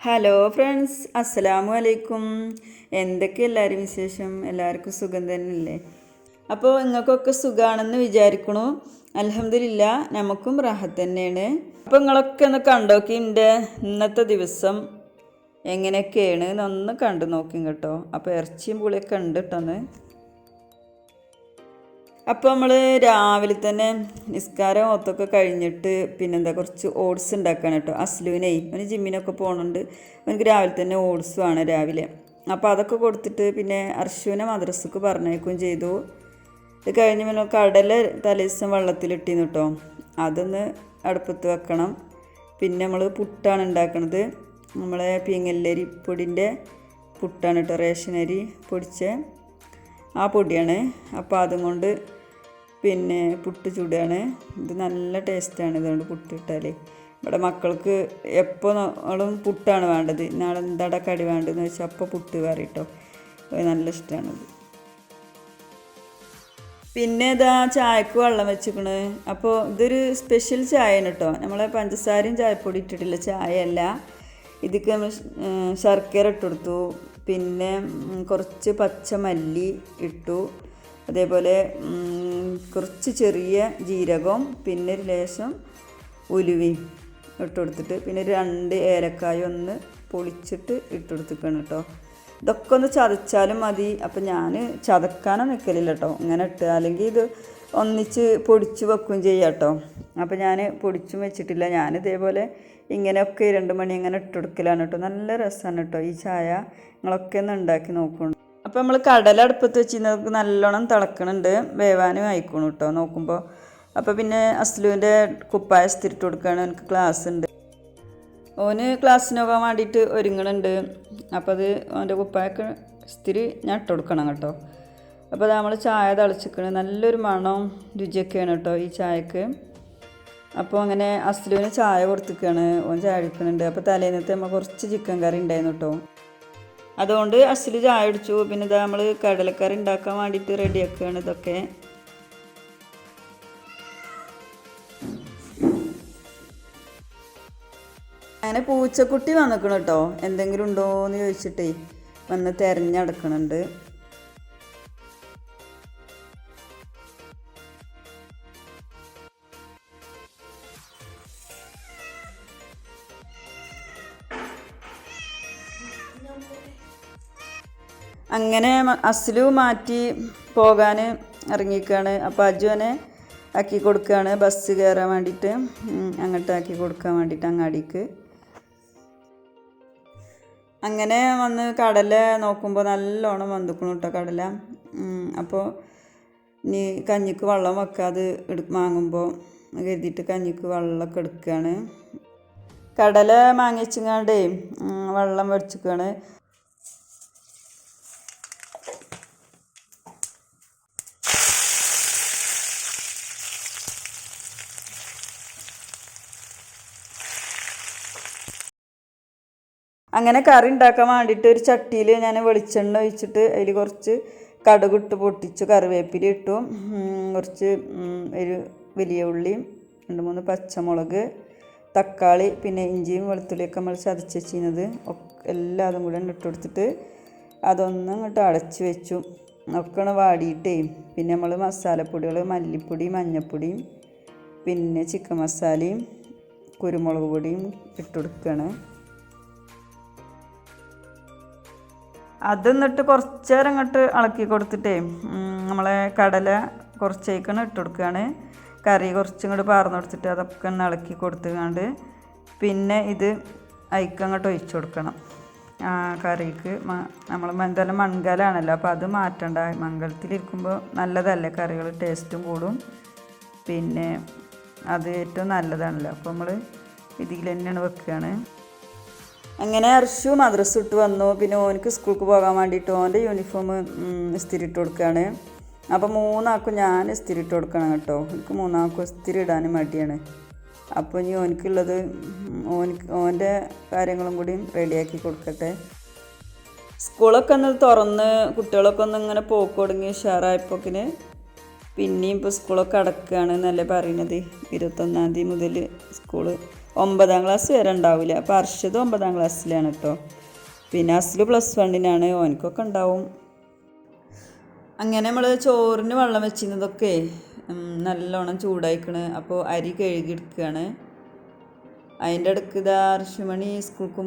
Hello friends, അസ്സലാമു അലൈക്കും. എന്തൊക്കെ എല്ലാവരും വിശേഷം? എല്ലാവർക്കും സുഖം തന്നെയല്ലേ? അപ്പോൾ നിങ്ങൾക്കൊക്കെ സുഖമാണെന്ന് വിചാരിക്കണു. അൽഹംദുലില്ലാ, നമുക്കും റാഹത്ത് തന്നെയാണ്. അപ്പോൾ നിങ്ങളൊക്കെ ഒന്ന് കണ്ടോക്കി എൻ്റെ ഇന്നത്തെ ദിവസം എങ്ങനെയൊക്കെയാണ് എന്നൊന്ന് കണ്ടു നോക്കി കേട്ടോ. അപ്പോൾ ഇറച്ചിയും പുളിയൊക്കെ ഉണ്ട് കേട്ടോന്ന്. അപ്പോൾ നമ്മൾ രാവിലെ തന്നെ നിസ്കാരം ഒത്തൊക്കെ കഴിഞ്ഞിട്ട് പിന്നെന്താ കുറച്ച് ഓട്സ് ഉണ്ടാക്കുകയാണ് കേട്ടോ. അസ്ലുവിനെ അവന് ജിമ്മിനൊക്കെ പോകുന്നുണ്ട്. അവനക്ക് രാവിലെ തന്നെ ഓട്സും ആണ് രാവിലെ. അപ്പോൾ അതൊക്കെ കൊടുത്തിട്ട് പിന്നെ അർഷുവിനെ മദ്രസക്ക് പറഞ്ഞേക്കുകയും ചെയ്തു. ഇത് കഴിഞ്ഞ് പിന്നെ കടല തലേദിവസം വെള്ളത്തിലിട്ടിന്ന് കേട്ടോ. അതൊന്ന് അടുപ്പത്ത് വെക്കണം. പിന്നെ നമ്മൾ പുട്ടാണ് ഉണ്ടാക്കണത്. നമ്മളെ പീങ്ങല്ലരി പൊടിൻ്റെ പുട്ടാണ് കേട്ടോ, റേഷനരി പൊടിച്ച ആ പൊടിയാണ്. അപ്പോൾ അതും കൊണ്ട് പിന്നെ പുട്ട് ചൂടാണ്. ഇത് നല്ല ടേസ്റ്റാണ് ഇതുകൊണ്ട് പുട്ട് ഇട്ടാൽ. ഇവിടെ മക്കൾക്ക് എപ്പോഴും പുട്ടാണ് വേണ്ടത്. നാളെ എന്താടാ കടി വേണ്ടതെന്ന് വെച്ചാൽ അപ്പോൾ പുട്ട് കറി കേട്ടോ, നല്ല ഇഷ്ടമാണത്. പിന്നെ ഇതാ ചായക്ക് വെള്ളം വെച്ചിക്കണ്. അപ്പോൾ ഇതൊരു സ്പെഷ്യൽ ചായയാണ് കേട്ടോ. നമ്മളെ പഞ്ചസാരയും ചായപ്പൊടി ഇട്ടിട്ടില്ല, ചായയല്ല. ഇതിക്ക് നമ്മൾ ശർക്കര ഇട്ടെടുത്തു. പിന്നെ കുറച്ച് പച്ചമല്ലി ഇട്ടു. അതേപോലെ കുറച്ച് ചെറിയ ജീരകം, പിന്നെ ഒരു ലേശം ഉലുവയും ഇട്ടുകൊടുത്തിട്ട് പിന്നെ 2 ഏലക്കായ ഒന്ന് പൊളിച്ചിട്ട് ഇട്ടുകൊടുത്തിക്കണം കേട്ടോ. ഇതൊക്കെ ഒന്ന് ചതച്ചാലും മതി. അപ്പം ഞാൻ ചതക്കാനൊന്നും നിൽക്കലില്ല കേട്ടോ, ഇങ്ങനെ ഇട്ട്. അല്ലെങ്കിൽ ഇത് ഒന്നിച്ച് പൊടിച്ച് വെക്കുകയും ചെയ്യാം കേട്ടോ. അപ്പം ഞാൻ പൊടിച്ചും വെച്ചിട്ടില്ല. ഞാൻ ഇതേപോലെ ഇങ്ങനെയൊക്കെ 2 മണി ഇങ്ങനെ ഇട്ടുകൊടുക്കലാണ് കേട്ടോ. നല്ല രസമാണ് കേട്ടോ ഈ ചായ. നിങ്ങളൊക്കെ ഒന്ന് ഉണ്ടാക്കി നോക്കണം. അപ്പോൾ നമ്മൾ കടല അടുപ്പത്ത് വെച്ചിരുന്നത് നല്ലോണം തിളക്കണുണ്ട്, വേവാനും ആയിക്കോണം കേട്ടോ നോക്കുമ്പോൾ. അപ്പോൾ പിന്നെ അസ്ലുവിൻ്റെ കുപ്പായ സ്ഥിരിട്ട് കൊടുക്കുകയാണ്. എനിക്ക് ക്ലാസ് ഉണ്ട്, ഓന് ക്ലാസ്സിന് പോകാൻ വേണ്ടിയിട്ട് ഒരുങ്ങണുണ്ട്. അപ്പോൾ അത് അവൻ്റെ കുപ്പായൊക്കെ സ്ഥിരി ഞാൻ ഇട്ട് കൊടുക്കണം കേട്ടോ. അപ്പോൾ അത് നമ്മൾ ചായ തിളച്ചിക്കണം. നല്ലൊരു മണം രുചിയൊക്കെയാണ് കേട്ടോ ഈ ചായക്ക്. അപ്പോൾ അങ്ങനെ അസ്ലുവിന് ചായ കൊടുത്തിരിക്കുകയാണ്, ഓൻ ചായ എടുക്കുന്നുണ്ട്. അപ്പോൾ തലേന്നത്തെ നമ്മൾ കുറച്ച് ചിക്കൻ കറി ഉണ്ടായിരുന്നു കേട്ടോ, അതുകൊണ്ട് അസ്ലു ചായ അടിച്ചു. പിന്നെ ഇതാ നമ്മൾ കടലക്കറി ഉണ്ടാക്കാൻ വേണ്ടിയിട്ട് റെഡിയാക്കുകയാണ് ഇതൊക്കെ. അങ്ങനെ പൂച്ചക്കുട്ടി വന്നിക്കണം കേട്ടോ, എന്തെങ്കിലും ഉണ്ടോ എന്ന് ചോദിച്ചിട്ടേ വന്ന് തിരഞ്ഞടക്കണുണ്ട്. അങ്ങനെ അസ്ലു മാറ്റി പോകാൻ ഇറങ്ങിക്കുകയാണ്. അപ്പോൾ അജുവിനെ ആക്കി കൊടുക്കുകയാണ് ബസ് കയറാൻ വേണ്ടിയിട്ട്, അങ്ങോട്ട് ആക്കി കൊടുക്കാൻ വേണ്ടിയിട്ട് അങ്ങാടിക്ക്. അങ്ങനെ വന്ന് കടല നോക്കുമ്പോൾ നല്ലോണം വന്നിക്കണം കേട്ടോ കടല. അപ്പോൾ ഇനി കഞ്ഞിക്ക് വെള്ളം വെക്കാതെ വാങ്ങുമ്പോൾ കരുതിയിട്ട് കഞ്ഞിക്ക് വെള്ളമൊക്കെ എടുക്കുകയാണ്. കടല മാങ്ങിച്ചിങ്ങാണ്ടേ വെള്ളം വെച്ചിക്കുകയാണ്. അങ്ങനെ കറി ഉണ്ടാക്കാൻ വേണ്ടിയിട്ട് ഒരു ചട്ടിയിൽ ഞാൻ വെളിച്ചെണ്ണ ഒഴിച്ചിട്ട് അതിൽ കുറച്ച് കടുകിട്ട് പൊട്ടിച്ച് കറിവേപ്പില ഇട്ടു. കുറച്ച് ഒരു വലിയ ഉള്ളിയും 2-3 പച്ചമുളക്, തക്കാളി, പിന്നെ ഇഞ്ചിയും വെളുത്തുള്ളിയൊക്കെ നമ്മൾ ചതച്ച് വെച്ചിരുന്നത് എല്ലാം അതും കൂടെ ഇട്ട് കൊടുത്തിട്ട് അതൊന്നും ഇങ്ങോട്ട് അടച്ച് വെച്ചു. ഒക്കെ വാടിയിട്ടേ പിന്നെ നമ്മൾ മസാലപ്പൊടികൾ മല്ലിപ്പൊടി, മഞ്ഞൾപ്പൊടിയും, പിന്നെ ചിക്കൻ മസാലയും കുരുമുളക് പൊടിയും ഇട്ട് കൊടുക്കുകയാണ്. അത് എന്നിട്ട് കുറച്ച് നേരം ഇങ്ങോട്ട് ഇളക്കി കൊടുത്തിട്ടേ നമ്മളെ കടല കുറച്ചേക്കാണ് ഇട്ട് കൊടുക്കുകയാണ്. കറി കുറച്ചും കൂടി പാർന്ന് കൊടുത്തിട്ട് അതൊക്കെ ഒന്ന് ഇളക്കി കൊടുത്തുകൊണ്ട് പിന്നെ ഇത് അയക്കങ്ങോട്ട് ഒഴിച്ചു കൊടുക്കണം. കറിക്ക് നമ്മൾ എന്തായാലും മൺകലാണല്ലോ, അപ്പോൾ അത് മാറ്റണ്ട. മൺകലത്തിലിരിക്കുമ്പോൾ നല്ലതല്ലേ, കറികൾ ടേസ്റ്റും കൂടും. പിന്നെ അത് ഏറ്റവും നല്ലതാണല്ലോ. അപ്പോൾ നമ്മൾ ഇതിൽ തന്നെയാണ് വെക്കുകയാണ്. അങ്ങനെ അർഷു മദ്രസ ഇട്ട് വന്നു. പിന്നെ ഓനക്ക് സ്കൂൾക്ക് പോകാൻ വേണ്ടിയിട്ട് ഓൻ്റെ യൂണിഫോം ഇസ്തിരി ഇട്ട് കൊടുക്കുകയാണ്. അപ്പോൾ 3 ആൾക്കും ഞാൻ ഇസ്തിരി ഇട്ട് കൊടുക്കണം കേട്ടോ. എനിക്ക് 3 ആൾക്കും ഇസ്തിരി ഇടാൻ മടിയാണ്. അപ്പോൾ ഇനി ഓനക്കുള്ളത് ഓൻ്റെ കാര്യങ്ങളും കൂടി റെഡിയാക്കി കൊടുക്കട്ടെ. സ്കൂളൊക്കെ ഒന്ന് തുറന്ന് കുട്ടികളൊക്കെ ഒന്ന് ഇങ്ങനെ പോക്ക് തുടങ്ങി ഉഷാറായപ്പോക്കിന് പിന്നെയും ഇപ്പോൾ സ്കൂളൊക്കെ അടക്കുകയാണ് എന്നല്ലേ പറയുന്നത്. 21-ാം തീയതി മുതൽ സ്കൂള് 9ാം ക്ലാസ് വരെ ഉണ്ടാവില്ല. അപ്പോൾ അർഷദ് 9ാം ക്ലാസ്സിലാണ് കേട്ടോ. പിന്നെ അസ്ലു +1 ഓനക്കൊക്കെ ഉണ്ടാവും. അങ്ങനെ നമ്മൾ ചോറിന് വെള്ളം വെച്ചിരുന്നതൊക്കെ നല്ലോണം ചൂടായിക്കണ്. അപ്പോൾ അരി കഴുകിയെടുക്കുകയാണ്. അതിൻ്റെ ഇടയ്ക്ക് ഇതാ അർഷുമണി സ്കൂൾക്കും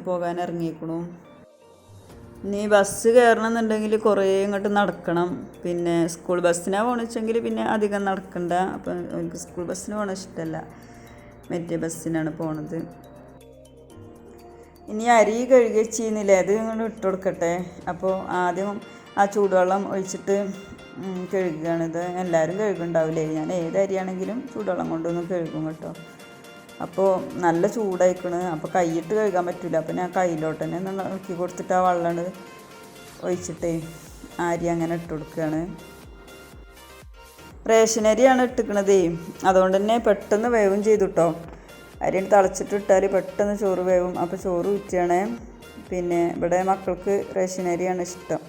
പോകാൻ ഇറങ്ങിയേക്കണു. ഇനി ബസ് കയറണം എന്നുണ്ടെങ്കിൽ കുറേ ഇങ്ങോട്ട് നടക്കണം. പിന്നെ സ്കൂൾ ബസ്സിനാണ് പോകണമെങ്കിൽ പിന്നെ അധികം നടക്കണ്ട. അപ്പോൾ എനിക്ക് സ്കൂൾ ബസ്സിന് പോകണ ഇഷ്ടമല്ല, മറ്റേ ബസ്സിനാണ് പോണത്. ഇനി അരി കഴുകി വെച്ചിരുന്നില്ലേ, അത് ഇങ്ങോട്ട് ഇട്ട് കൊടുക്കട്ടെ. അപ്പോൾ ആദ്യം ആ ചൂടുവെള്ളം ഒഴിച്ചിട്ട് കഴുകുകയാണ്. ഇത് എല്ലാവരും കഴുകുണ്ടാവില്ലേ, ഞാൻ ഏത് അരിയാണെങ്കിലും ചൂടുവെള്ളം കൊണ്ടൊന്നും കഴുകും കേട്ടോ. അപ്പോൾ നല്ല ചൂടായിക്കണ്. അപ്പോൾ കൈയിട്ട് കഴുകാൻ പറ്റില്ല. അപ്പോൾ ഞാൻ കയ്യിലോട്ട് തന്നെ ഇളക്കി കൊടുത്തിട്ട് ആ വെള്ളം ഒഴിച്ചിട്ടേ അരി അങ്ങനെ ഇട്ട് കൊടുക്കുകയാണ്. റേഷൻ അരിയാണ് ഇട്ടിക്കണതേ, അതുകൊണ്ട് തന്നെ പെട്ടെന്ന് വേവും ചെയ്തു കേട്ടോ. അരി തിളച്ചിട്ട് ഇട്ടാൽ പെട്ടെന്ന് ചോറ് വേവും. അപ്പോൾ ചോറ് ഊറ്റുകയാണ്. പിന്നെ ഇവിടെ മക്കൾക്ക് റേഷൻ അരിയാണ് ഇഷ്ടം.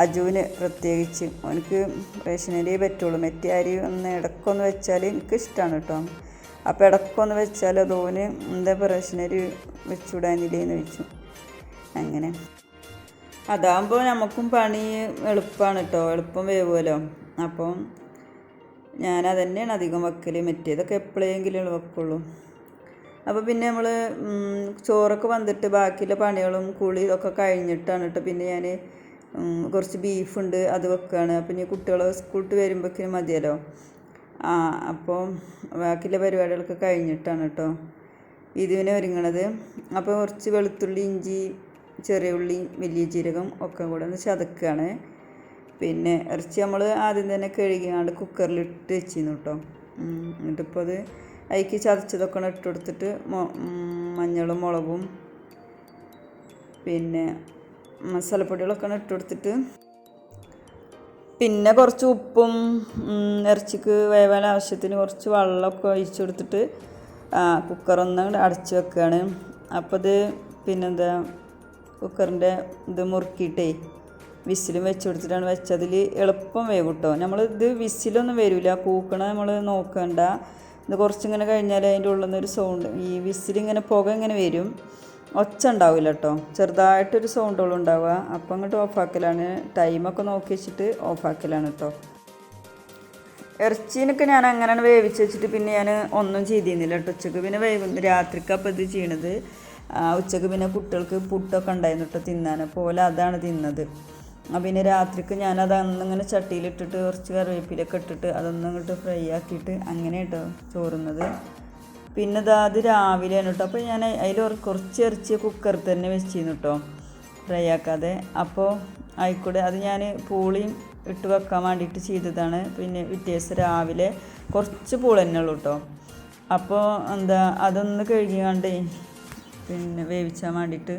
അജുവിന് പ്രത്യേകിച്ച് അവനക്ക് റേഷൻ അരിയേ പറ്റുള്ളൂ. മറ്റേ അരി ഒന്ന് ഇടയ്ക്കൊന്ന് വെച്ചാൽ എനിക്ക് ഇഷ്ടമാണ് കേട്ടോ. അപ്പോൾ ഇടയ്ക്കൊന്ന് വെച്ചാൽ അതോന് എന്താ റേഷൻ അരി വെച്ചുവിടാനില്ലേന്ന് വെച്ചു. അങ്ങനെ അതാകുമ്പോൾ നമുക്കും പണി എളുപ്പമാണ് കേട്ടോ, എളുപ്പം വേവുമല്ലോ. അപ്പം ഞാനത് തന്നെയാണ് അധികം വെക്കൽ. മറ്റേതൊക്കെ എപ്പോഴെങ്കിലും വെക്കുള്ളൂ. അപ്പോൾ പിന്നെ നമ്മൾ ചോറൊക്കെ വന്നിട്ട് ബാക്കിയുള്ള പണികളും കുളി ഇതൊക്കെ കഴിഞ്ഞിട്ടാണ് കേട്ടോ. പിന്നെ ഞാൻ കുറച്ച് ബീഫുണ്ട്, അത് വെക്കുകയാണ്. അപ്പം ഇനി കുട്ടികൾ സ്കൂളിട്ട് വരുമ്പോഴേക്കും മതിയല്ലോ. അപ്പോൾ ബാക്കിയുള്ള പരിപാടികളൊക്കെ കഴിഞ്ഞിട്ടാണ് കേട്ടോ ഇതിന് ഒരുങ്ങണത്. അപ്പോൾ കുറച്ച് വെളുത്തുള്ളി, ഇഞ്ചി, ചെറിയ ഉള്ളി, വലിയ ജീരകം ഒക്കെ കൂടെ ഒന്ന് ചതക്കുകയാണ്. പിന്നെ ഇറച്ചി നമ്മൾ ആദ്യം തന്നെ കഴുകിയാണ്ട് കുക്കറിലിട്ട് വെച്ചിരുന്നു കേട്ടോ. എന്നിട്ടിപ്പോൾ അത് അതിലേക്ക് ചതച്ചതൊക്കെ ഇട്ട് കൊടുത്തിട്ട് മഞ്ഞളും മുളകും പിന്നെ മസാലപ്പൊടികളൊക്കെ ഇട്ട് കൊടുത്തിട്ട് പിന്നെ കുറച്ച് ഉപ്പും ഇറച്ചിക്ക് വേവാൻ ആവശ്യത്തിന് കുറച്ച് വെള്ളമൊക്കെ ഒഴിച്ച് കൊടുത്തിട്ട് കുക്കറൊന്ന് അടച്ച് വെക്കുകയാണ്. അപ്പോൾ ഇത് പിന്നെന്താ കുക്കറിൻ്റെ ഇത് മുറുക്കിയിട്ടേ വിസിലും വെച്ച് കൊടുത്തിട്ടാണ് വെച്ചതിൽ എളുപ്പം വേവും കേട്ടോ. നമ്മളിത് വിസിലൊന്നും വരില്ല, കൂക്കണ നമ്മൾ നോക്കണ്ട. ഇത് കുറച്ചിങ്ങനെ കഴിഞ്ഞാൽ അതിൻ്റെ ഉള്ളിൽ നിന്നൊരു സൗണ്ട്, ഈ വിസിലിങ്ങനെ പുക ഇങ്ങനെ വരും, ഒച്ച ഉണ്ടാവില്ല കേട്ടോ, ചെറുതായിട്ടൊരു സൗണ്ടുകളും ഉണ്ടാവുക. അപ്പം അങ്ങോട്ട് ഓഫാക്കലാണ്, ടൈമൊക്കെ നോക്കി വെച്ചിട്ട് ഓഫാക്കലാണ് കേട്ടോ. ഇറച്ചീനൊക്കെ ഞാൻ അങ്ങനെയാണ് വേവിച്ച് വെച്ചിട്ട് പിന്നെ ഞാൻ ഒന്നും ചെയ്തിരുന്നില്ല കേട്ടോ. ഉച്ചക്ക് പിന്നെ രാത്രിക്ക് അപ്പോൾ ഇത് ചെയ്യണത്. ഉച്ചക്ക് പിന്നെ കുട്ടികൾക്ക് പുട്ടൊക്കെ ഉണ്ടായിരുന്നു കേട്ടോ തിന്നാൻ, പോലെ അതാണ് തിന്നത്. പിന്നെ രാത്രിക്ക് ഞാനത് അന്നിങ്ങനെ ചട്ടിയിലിട്ടിട്ട് കുറച്ച് കറിവേപ്പിലൊക്കെ ഇട്ടിട്ട് അതൊന്നും ഇങ്ങോട്ട് ഫ്രൈ ആക്കിയിട്ട് അങ്ങനെ കേട്ടോ ചോറുന്നത്. പിന്നെ അത് രാവിലെയാണ് കേട്ടോ. അപ്പോൾ ഞാൻ അതിൽ കുറച്ച് ഇറച്ചി കുക്കറിൽ തന്നെ വെച്ചിരുന്നു കേട്ടോ, ഫ്രൈ ആക്കാതെ. അപ്പോൾ ആയിക്കൂടെ അത് ഞാൻ പൂളിയും ഇട്ട് വെക്കാൻ വേണ്ടിയിട്ട് ചെയ്തതാണ്. പിന്നെ വ്യത്യാസം രാവിലെ കുറച്ച് പൂള തന്നെ ഉള്ളൂ കേട്ടോ. അപ്പോൾ അതൊന്ന് കഴുകിയാണ്ടേ പിന്നെ വേവിച്ചാൻ വേണ്ടിയിട്ട്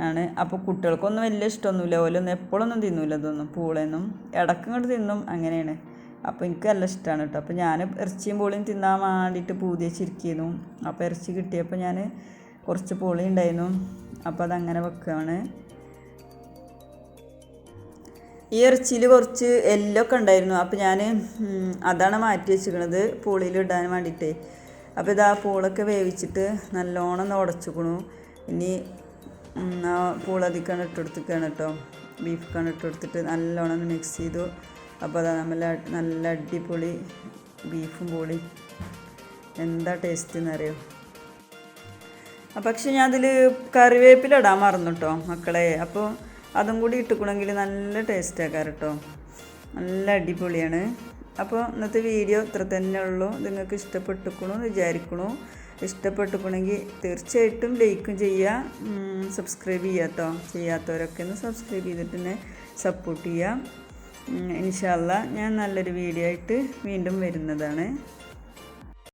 ആണ്. അപ്പോൾ കുട്ടികൾക്കൊന്നും വലിയ ഇഷ്ടമൊന്നുമില്ല, ഓലൊന്നും എപ്പോഴൊന്നും തിന്നൂല ഇതൊന്നും, പൂളയൊന്നും ഇടയ്ക്ക് ഇങ്ങോട്ട് തിന്നും, അങ്ങനെയാണ്. അപ്പോൾ എനിക്ക് നല്ല ഇഷ്ടമാണ് കേട്ടോ. അപ്പോൾ ഞാൻ ഇറച്ചിയും പൂളിയും തിന്നാൻ വേണ്ടിയിട്ട് പൂതിയ ചിരിക്കുന്നു. അപ്പോൾ ഇറച്ചി കിട്ടിയപ്പോൾ ഞാൻ കുറച്ച് പൂളി ഉണ്ടായിരുന്നു, അപ്പോൾ അതങ്ങനെ വെക്കുകയാണ്. ഈ ഇറച്ചിയിൽ കുറച്ച് എല്ലൊക്കെ ഉണ്ടായിരുന്നു, അപ്പോൾ ഞാൻ അതാണ് മാറ്റി വെച്ചിരിക്കണത് പൂളിയിൽ ഇടാൻ വേണ്ടിയിട്ടേ. അപ്പോൾ ഇതാ പൂളൊക്കെ വേവിച്ചിട്ട് നല്ലോണം ഉടച്ചിക്കണു. ഇനി പൂളതിക്കാണ് ഇട്ടെടുത്തിക്കാണ് കേട്ടോ, ബീഫൊക്കെയാണ് ഇട്ടെടുത്തിട്ട് നല്ലോണം മിക്സ് ചെയ്തു. അപ്പോൾ അതാ നല്ല അടിപൊളി ബീഫും പൂളി, എന്താ ടേസ്റ്റ് എന്നറിയോ. പക്ഷെ ഞാൻ അതിൽ കറിവേപ്പില ഇടാൻ മറന്നു കേട്ടോ മക്കളെ. അപ്പോൾ അതും കൂടി ഇട്ടുക്കണമെങ്കിൽ നല്ല ടേസ്റ്റ് ആക്കാറ് കേട്ടോ, നല്ല അടിപൊളിയാണ്. അപ്പോൾ ഇന്നത്തെ വീഡിയോ ഇത്ര തന്നെ ഉള്ളൂ. നിങ്ങൾക്ക് ഇഷ്ടപ്പെട്ടിക്കണു വിചാരിക്കണു. ഇഷ്ടപ്പെട്ടിക്കണമെങ്കിൽ തീർച്ചയായിട്ടും ലൈക്കും ചെയ്യുക, സബ്സ്ക്രൈബ് ചെയ്യുക കേട്ടോ. ചെയ്യാത്തവരൊക്കെ ഒന്ന് സബ്സ്ക്രൈബ് ചെയ്തിട്ട് തന്നെ സപ്പോർട്ട് ചെയ്യുക. ഇൻഷാ അല്ലാഹ് ഞാൻ നല്ലൊരു വീഡിയോ ആയിട്ട് വീണ്ടും വരുന്നതാണ്.